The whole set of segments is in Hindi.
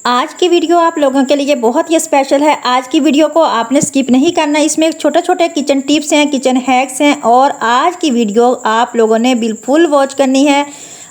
आज की वीडियो आप लोगों के लिए बहुत ही स्पेशल है। आज की वीडियो को आपने स्किप नहीं करना। इसमें छोटे छोटे किचन टिप्स हैं, किचन हैक्स हैं और आज की वीडियो आप लोगों ने बिल्कुल वॉच करनी है।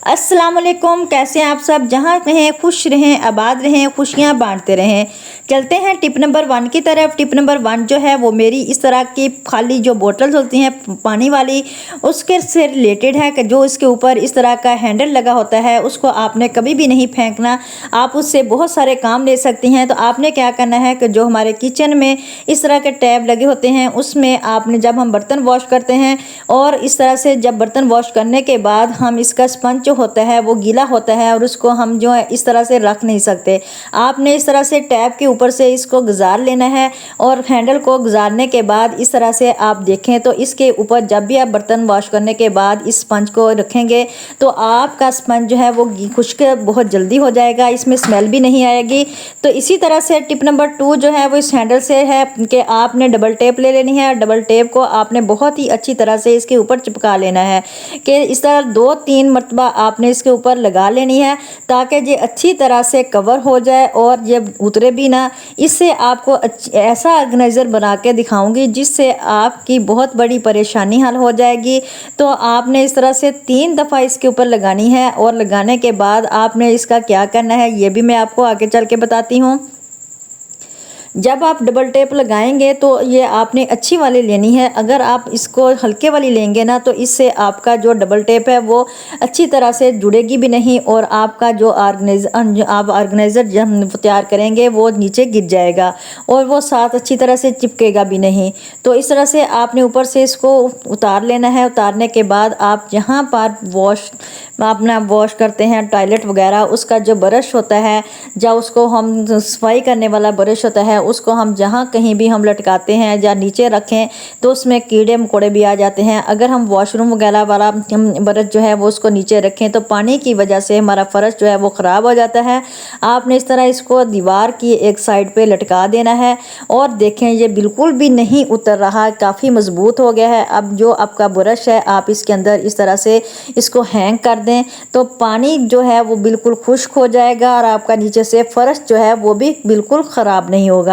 अस्सलाम वालेकुम, कैसे हैं आप सब? जहाँ रहें खुश रहें, आबाद रहें, खुशियाँ बांटते रहें। चलते हैं टिप नंबर 1 की तरफ। टिप नंबर 1 जो है वो मेरी इस तरह की खाली जो बोतल्स होती हैं पानी वाली, उसके से रिलेटेड है कि जो इसके ऊपर इस तरह का हैंडल लगा होता है उसको आपने कभी भी नहीं फेंकना। आप उससे बहुत सारे काम ले सकती हैं। तो आपने क्या करना है कि जो हमारे किचन में इस तरह के टैब लगे होते हैं उसमें आपने जब हम बर्तन वॉश करते हैं और इस तरह से जब बर्तन वॉश करने के बाद हम इसका स्पंज जो होता है वो गीला होता है और उसको हम जो है इस तरह से रख नहीं सकते। आपने इस तरह से टैब के ऊपर से इसको गुजार लेना है और हैंडल को गुजारने के बाद इस तरह से आप देखें तो इसके ऊपर जब भी आप बर्तन वॉश करने के बाद इस स्पंज को रखेंगे तो आपका स्पंज जो है वो खुश्क बहुत जल्दी हो जाएगा, इसमें स्मेल भी नहीं आएगी। तो इसी तरह से टिप नंबर 2 जो है वो इस हैंडल से है कि आपने डबल टेप ले लेनी है। डबल टेप को आपने बहुत ही अच्छी तरह से इसके ऊपर चिपका लेना है कि इस तरह 2-3 मरतबा आपने इसके ऊपर लगा लेनी है ताकि ये अच्छी तरह से कवर हो जाए और ये उतरे भी ना। इससे आपको ऐसा ऑर्गेनाइज़र बना के दिखाऊंगी जिससे आपकी बहुत बड़ी परेशानी हल हो जाएगी। तो आपने इस तरह से 3 दफ़ा इसके ऊपर लगानी है और लगाने के बाद आपने इसका क्या करना है ये भी मैं आपको आगे चल के बताती हूँ। जब आप डबल टेप लगाएंगे तो ये आपने अच्छी वाली लेनी है। अगर आप इसको हल्के वाली लेंगे ना तो इससे आपका जो डबल टेप है वो अच्छी तरह से जुड़ेगी भी नहीं और आपका जो ऑर्गेनाइज़र जब तैयार करेंगे वो नीचे गिर जाएगा और वो साथ अच्छी तरह से चिपकेगा भी नहीं। तो इस तरह से आपने ऊपर से इसको उतार लेना है। उतारने के बाद आप जहाँ पर अपना वॉश करते हैं टॉयलेट वगैरह, उसका जो ब्रश होता है या उसको हम सफाई करने वाला ब्रश होता है उसको हम जहाँ कहीं भी हम लटकाते हैं या नीचे रखें तो उसमें कीड़े मकोड़े भी आ जाते हैं। अगर हम वॉशरूम वगैरह वाला हम ब्रश जो है वो उसको नीचे रखें तो पानी की वजह से हमारा फर्श जो है वो ख़राब हो जाता है। आपने इस तरह इसको दीवार की एक साइड पे लटका देना है और देखें ये बिल्कुल भी नहीं उतर रहा, काफ़ी मजबूत हो गया है। अब जो आपका ब्रश है आप इसके अंदर इस तरह से इसको हैंग कर दें तो पानी जो है वो बिल्कुल खुश्क हो जाएगा और आपका नीचे से फर्श जो है वो भी बिल्कुल ख़राब नहीं होगा।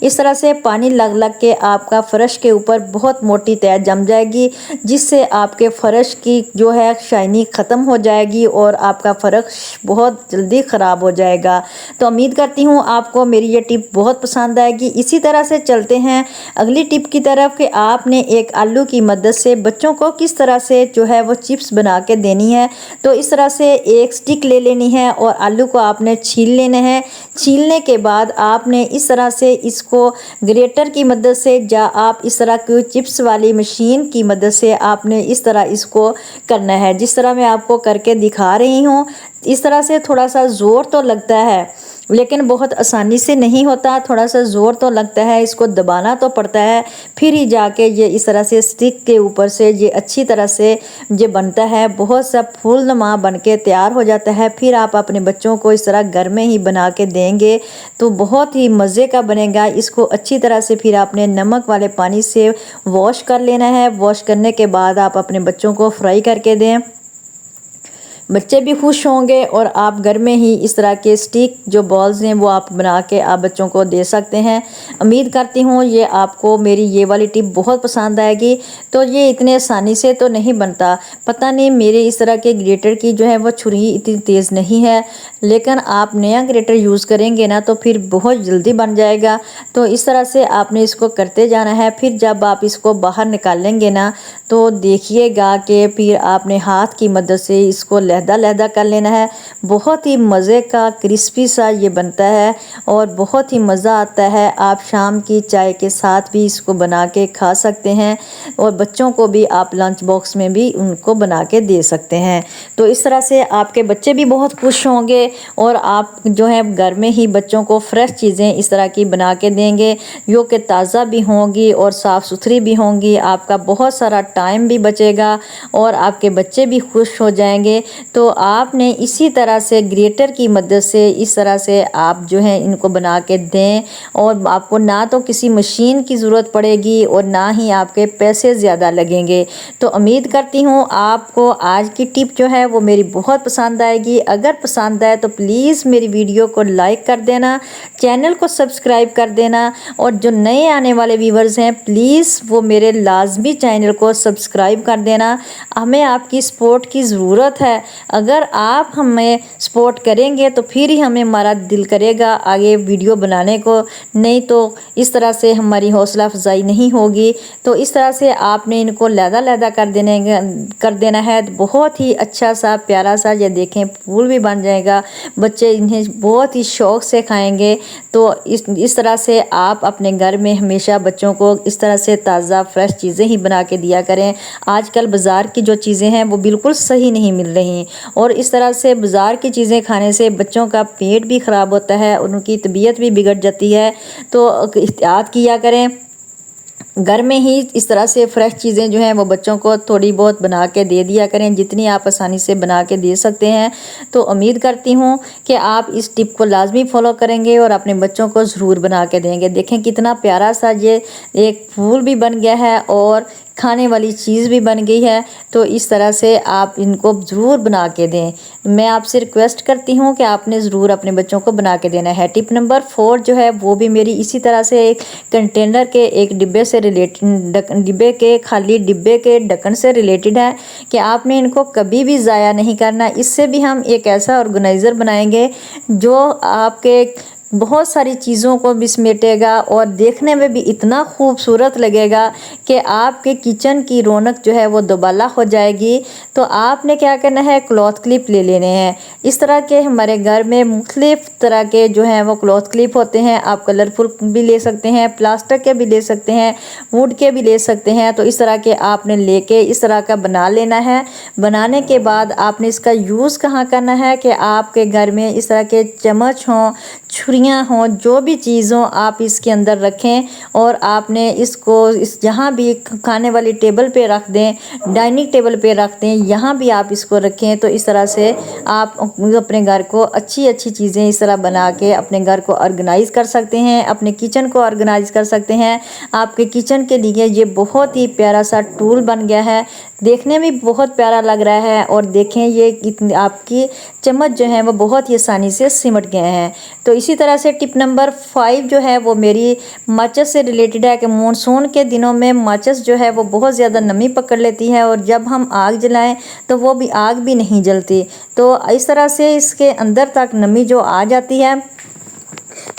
इस तरह से पानी लग लग के आपका फर्श के ऊपर बहुत मोटी तह जम जाएगी जिससे आपके फर्श की जो है शाइनी ख़त्म हो जाएगी और आपका फर्श बहुत जल्दी ख़राब हो जाएगा। तो उम्मीद करती हूँ आपको मेरी ये टिप बहुत पसंद आएगी। इसी तरह से चलते हैं अगली टिप की तरफ कि आपने एक आलू की मदद से बच्चों को किस तरह से जो है वो चिप्स बना के देनी है। तो इस तरह से एक स्टिक ले लेनी है और आलू को आपने छील लेना है। छीलने के बाद आपने इस तरह से इसको ग्रेटर की मदद से या आप इस तरह की चिप्स वाली मशीन की मदद से आपने इस तरह इसको करना है जिस तरह मैं आपको करके दिखा रही हूँ। इस तरह से थोड़ा सा ज़ोर तो लगता है लेकिन बहुत आसानी से नहीं होता, थोड़ा सा ज़ोर तो लगता है, इसको दबाना तो पड़ता है फिर ही जाके ये इस तरह से स्टिक के ऊपर से ये अच्छी तरह से ये बनता है। बहुत सा फूलनुमा बन के तैयार हो जाता है। फिर आप अपने बच्चों को इस तरह घर में ही बना के देंगे तो बहुत ही मज़े का बनेगा। इसको अच्छी तरह से फिर आपने नमक वाले पानी से वॉश कर लेना है। वॉश करने के बाद आप अपने बच्चों को फ्राई करके दें, बच्चे भी खुश होंगे और आप घर में ही इस तरह के स्टिक जो बॉल्स हैं वो आप बना के आप बच्चों को दे सकते हैं। उम्मीद करती हूँ ये आपको मेरी ये वाली टिप बहुत पसंद आएगी। तो ये इतने आसानी से तो नहीं बनता, पता नहीं मेरे इस तरह के ग्रेटर की जो है वो छुरी इतनी तेज़ नहीं है, लेकिन आप नया ग्रेटर यूज़ करेंगे ना तो फिर बहुत जल्दी बन जाएगा। तो इस तरह से आपने इसको करते जाना है। फिर जब आप इसको बाहर निकालेंगे ना तो देखिएगा कि फिर आपने हाथ की मदद से इसको लहदा लहदा कर लेना है। बहुत ही मज़े का क्रिस्पी सा ये बनता है और बहुत ही मज़ा आता है। आप शाम की चाय के साथ भी इसको बना के खा सकते हैं और बच्चों को भी आप लंच बॉक्स में भी उनको बना के दे सकते हैं। तो इस तरह से आपके बच्चे भी बहुत खुश होंगे और आप जो है घर में ही बच्चों को फ्रेश चीज़ें इस तरह की बना के देंगे जो कि ताज़ा भी होंगी और साफ़ सुथरी भी होंगी। आपका बहुत सारा टाइम भी बचेगा और आपके बच्चे भी खुश हो जाएंगे। तो आपने इसी तरह से ग्रेटर की मदद से इस तरह से आप जो है इनको बना के दें और आपको ना तो किसी मशीन की ज़रूरत पड़ेगी और ना ही आपके पैसे ज़्यादा लगेंगे। तो उम्मीद करती हूँ आपको आज की टिप जो है वो मेरी बहुत पसंद आएगी। अगर पसंद आए तो प्लीज़ मेरी वीडियो को लाइक कर देना, चैनल को सब्सक्राइब कर देना, और जो नए आने वाले व्यूवर्स हैं प्लीज़ वो मेरे लाजमी चैनल को सब्सक्राइब कर देना। हमें आपकी सपोर्ट की ज़रूरत है। अगर आप हमें सपोर्ट करेंगे तो फिर ही हमें हमारा दिल करेगा आगे वीडियो बनाने को, नहीं तो इस तरह से हमारी हौसला अफजाई नहीं होगी। तो इस तरह से आपने इनको लैदा कर देना है। बहुत ही अच्छा सा प्यारा सा, ये देखें फूल भी बन जाएगा, बच्चे इन्हें बहुत ही शौक़ से खाएंगे। तो इस तरह से आप अपने घर में हमेशा बच्चों को इस तरह से ताज़ा फ्रेश चीज़ें ही बना के दिया करें। आजकल बाज़ार की जो चीज़ें हैं वो बिल्कुल सही नहीं मिल रही, और इस तरह से बाज़ार की चीज़ें खाने से बच्चों का पेट भी ख़राब होता है, उनकी तबीयत भी बिगड़ जाती है। तो एहतियात किया करें। घर में ही इस तरह से फ्रेश चीज़ें जो हैं वो बच्चों को थोड़ी बहुत बना के दे दिया करें, जितनी आप आसानी से बना के दे सकते हैं। तो उम्मीद करती हूँ कि आप इस टिप को लाजमी फॉलो करेंगे और अपने बच्चों को ज़रूर बना के देंगे। देखें कितना प्यारा सा ये एक फूल भी बन गया है और खाने वाली चीज़ भी बन गई है। तो इस तरह से आप इनको ज़रूर बना के दें। मैं आपसे रिक्वेस्ट करती हूँ कि आपने ज़रूर अपने बच्चों को बना के देना है। टिप नंबर 4 जो है वो भी मेरी इसी तरह से एक कंटेनर के एक डिब्बे से खाली डिब्बे के ढक्कन से रिलेटेड है कि आपने इनको कभी भी ज़ाया नहीं करना। इससे भी हम एक ऐसा ऑर्गेनाइज़र बनाएंगे जो आपके बहुत सारी चीज़ों को भी समेटेगा और देखने में भी इतना खूबसूरत लगेगा कि आपके किचन की रौनक जो है वो दोबाला हो जाएगी। तो आपने क्या करना है, क्लॉथ क्लिप ले लेने हैं। इस तरह के हमारे घर में मुख्तलिफ़ तरह के जो हैं वो क्लॉथ क्लिप होते हैं। आप कलरफुल भी ले सकते हैं, प्लास्टिक के भी ले सकते हैं, वुड के भी ले सकते हैं। तो इस तरह के आपने लेके इस तरह का बना लेना है। बनाने के बाद आपने इसका यूज़ कहाँ करना है कि आपके घर में इस तरह के चम्मच हों, छुरियाँ हों, जो भी चीज़ हों आप इसके अंदर रखें, और आपने इसको जहाँ भी खाने वाली टेबल पे रख दें, डाइनिंग टेबल पे रख दें, यहाँ भी आप इसको रखें। तो इस तरह से आप अपने घर को अच्छी अच्छी चीज़ें इस तरह बना के अपने घर को ऑर्गेनाइज़ कर सकते हैं, अपने किचन को ऑर्गेनाइज़ कर सकते हैं। आपके किचन के लिए ये बहुत ही प्यारा सा टूल बन गया है, देखने में बहुत प्यारा लग रहा है। और देखें ये आपकी चम्मच जो है वो बहुत ही आसानी से सिमट गए हैं। तो इसी तरह से टिप नंबर 5 जो है वो मेरी माचिस से रिलेटेड है कि मानसून के दिनों में माचिस जो है वो बहुत ज़्यादा नमी पकड़ लेती है, और जब हम आग जलाएं तो वो भी आग भी नहीं जलती। तो इस तरह से इसके अंदर तक नमी जो आ जाती है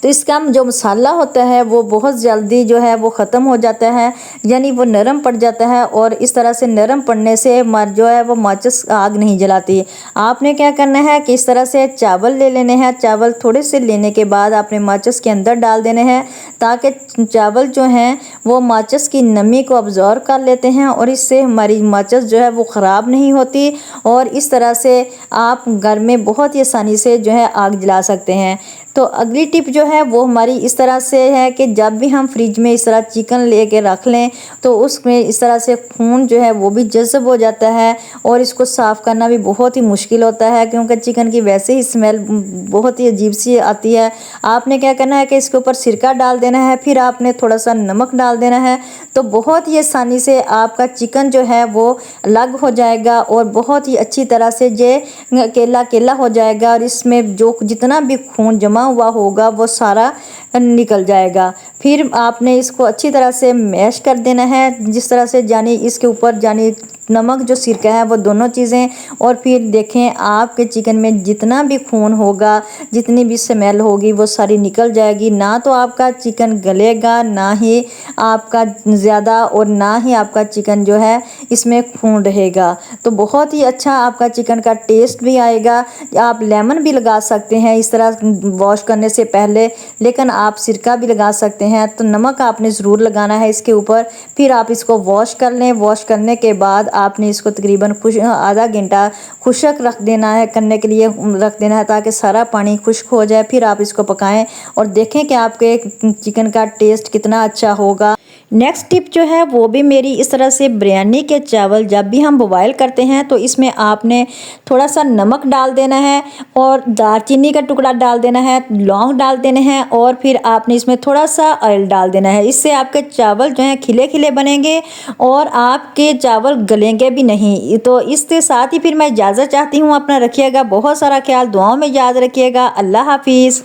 तो इसका जो मसाला होता है वो बहुत जल्दी जो है वो ख़त्म हो जाता है, यानी वो नरम पड़ जाता है। और इस तरह से नरम पड़ने से जो है वो माचिस आग नहीं जलाती। आपने क्या करना है कि इस तरह से चावल ले लेने हैं। चावल थोड़े से लेने के बाद आपने माचिस के अंदर डाल देने हैं, ताकि चावल जो हैं वो माचिस की नमी को अब्जॉर्ब कर लेते हैं, और इससे हमारी माचिस जो है वो ख़राब नहीं होती। और इस तरह से आप घर में बहुत ही आसानी से जो है आग जला सकते हैं। तो अगली टिप जो है वो हमारी इस तरह से है कि जब भी हम फ्रिज में इस तरह चिकन लेके रख लें तो उसमें इस तरह से खून जो है वो भी जज़ब हो जाता है, और इसको साफ़ करना भी बहुत ही मुश्किल होता है, क्योंकि चिकन की वैसे ही स्मेल बहुत ही अजीब सी आती है। आपने क्या करना है कि इसके ऊपर सिरका डाल देना है, फिर आपने थोड़ा सा नमक डाल देना है। तो बहुत ही आसानी से आपका चिकन जो है वो अलग हो जाएगा, और बहुत ही अच्छी तरह से ये केला केला हो जाएगा, और इसमें जो जितना भी खून जमा हुआ होगा वो सारा निकल जाएगा। फिर आपने इसको अच्छी तरह से मैश कर देना है, जिस तरह से जानी इसके ऊपर जानी नमक जो सिरका है वो दोनों चीज़ें। और फिर देखें आपके चिकन में जितना भी खून होगा, जितनी भी स्मेल होगी वो सारी निकल जाएगी। ना तो आपका चिकन गलेगा, ना ही आपका ज़्यादा, और ना ही आपका चिकन जो है इसमें खून रहेगा। तो बहुत ही अच्छा आपका चिकन का टेस्ट भी आएगा। आप लेमन भी लगा सकते हैं इस तरह वॉश करने से पहले, लेकिन आप सिरका भी लगा सकते हैं। तो नमक आपने ज़रूर लगाना है इसके ऊपर। फिर आप इसको वॉश कर लें। वॉश करने के बाद आपने इसको तकरीबन आधा घंटा खुश्क रख देना है, करने के लिए रख देना है, ताकि सारा पानी खुश्क हो जाए। फिर आप इसको पकाएं और देखें कि आपके चिकन का टेस्ट कितना अच्छा होगा। नेक्स्ट टिप जो है वो भी मेरी इस तरह से बिरयानी के चावल जब भी हम बॉयल करते हैं तो इसमें आपने थोड़ा सा नमक डाल देना है, और दालचीनी का टुकड़ा डाल देना है, लौंग डाल देने हैं, और फिर आपने इसमें थोड़ा सा ऑयल डाल देना है। इससे आपके चावल जो हैं खिले खिले बनेंगे और आपके चावल गले भूलेंगे भी नहीं। तो इसके साथ ही फिर मैं इजाज़त चाहती हूँ। अपना रखिएगा बहुत सारा ख्याल, दुआओं में याद रखिएगा। अल्लाह हाफिज़।